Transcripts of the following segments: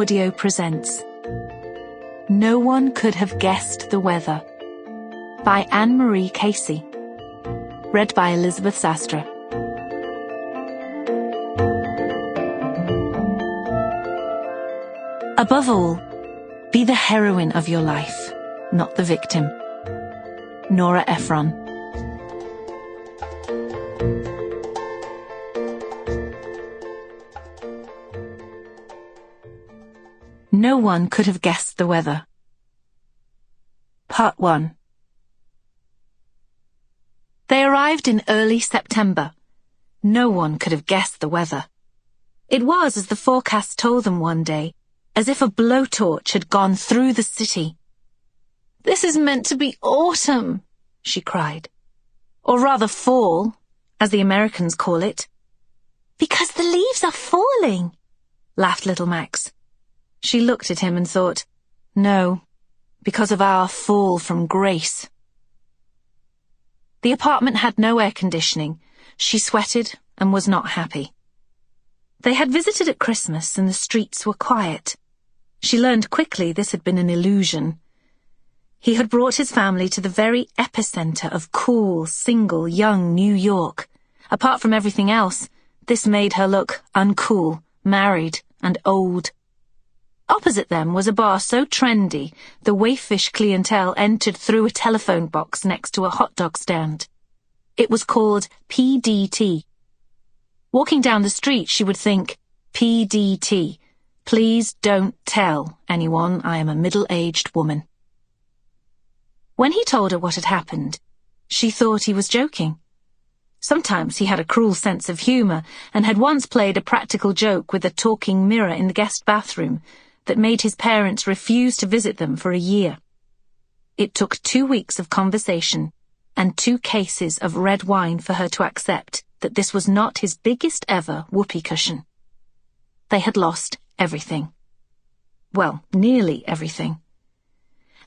Audio presents No One Could Have Guessed the Weather by Anne-Marie Casey. Read by Elizabeth Sastre. Above all, be the heroine of your life, not the victim. Nora Ephron. No one could have guessed the weather. Part 1. They arrived in early September. No one could have guessed the weather. It was, as the forecast told them one day, as if a blowtorch had gone through the city. "This is meant to be autumn," she cried. "Or rather fall, as the Americans call it." "Because the leaves are falling," laughed little Max. She looked at him and thought, no, because of our fall from grace. The apartment had no air conditioning. She sweated and was not happy. They had visited at Christmas and the streets were quiet. She learned quickly this had been an illusion. He had brought his family to the very epicenter of cool, single, young New York. Apart from everything else, this made her look uncool, married, and old. Opposite them was a bar so trendy, the waifish clientele entered through a telephone box next to a hot dog stand. It was called PDT. Walking down the street, she would think, PDT, please don't tell anyone I am a middle-aged woman. When he told her what had happened, she thought he was joking. Sometimes he had a cruel sense of humor and had once played a practical joke with a talking mirror in the guest bathroom that made his parents refuse to visit them for a year. It took 2 weeks of conversation and 2 cases of red wine for her to accept that this was not his biggest ever whoopee cushion. They had lost everything. Well, nearly everything.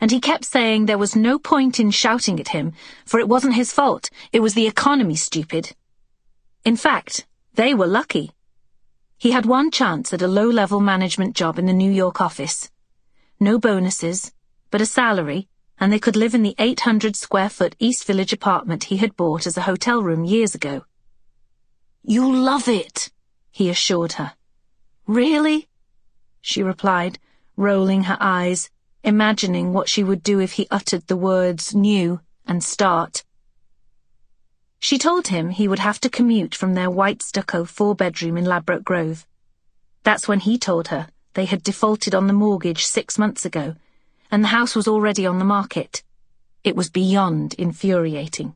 And he kept saying there was no point in shouting at him, for it wasn't his fault. It was the economy, stupid. In fact, they were lucky. He had one chance at a low-level management job in the New York office. No bonuses, but a salary, and they could live in the 800-square-foot East Village apartment he had bought as a hotel room years ago. "You'll love it," he assured her. "Really?" she replied, rolling her eyes, imagining what she would do if he uttered the words new and start. She told him he would have to commute from their white stucco 4-bedroom in Ladbroke Grove. That's when he told her they had defaulted on the mortgage 6 months ago, and the house was already on the market. It was beyond infuriating.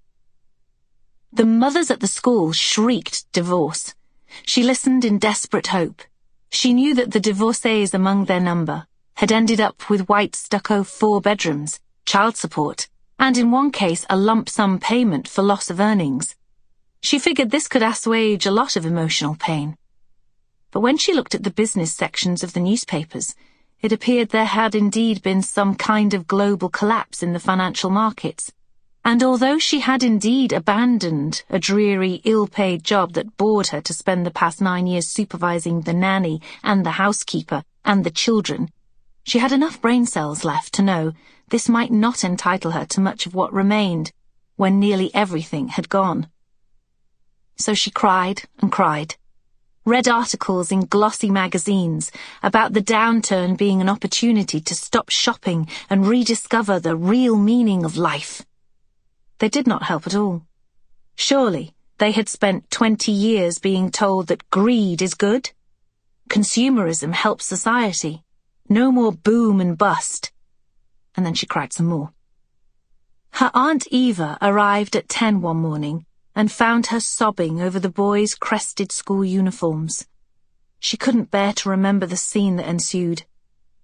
The mothers at the school shrieked divorce. She listened in desperate hope. She knew that the divorcees among their number had ended up with white stucco 4 bedrooms, child support, and in one case a lump sum payment for loss of earnings. She figured this could assuage a lot of emotional pain. But when she looked at the business sections of the newspapers, it appeared there had indeed been some kind of global collapse in the financial markets. And although she had indeed abandoned a dreary, ill-paid job that bored her to spend the past 9 years supervising the nanny and the housekeeper and the children, she had enough brain cells left to know this might not entitle her to much of what remained when nearly everything had gone. So she cried and cried, read articles in glossy magazines about the downturn being an opportunity to stop shopping and rediscover the real meaning of life. They did not help at all. Surely they had spent 20 years being told that greed is good. Consumerism helps society. No more boom and bust. And then she cried some more. Her Aunt Eva arrived at 10 one morning and found her sobbing over the boys' crested school uniforms. She couldn't bear to remember the scene that ensued.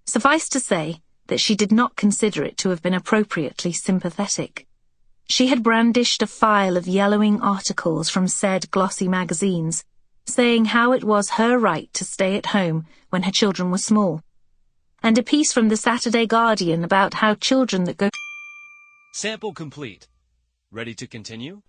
Suffice to say that she did not consider it to have been appropriately sympathetic. She had brandished a file of yellowing articles from said glossy magazines, saying how it was her right to stay at home when her children were small, and a piece from the Saturday Guardian about how children that go... Sample complete. Ready to continue?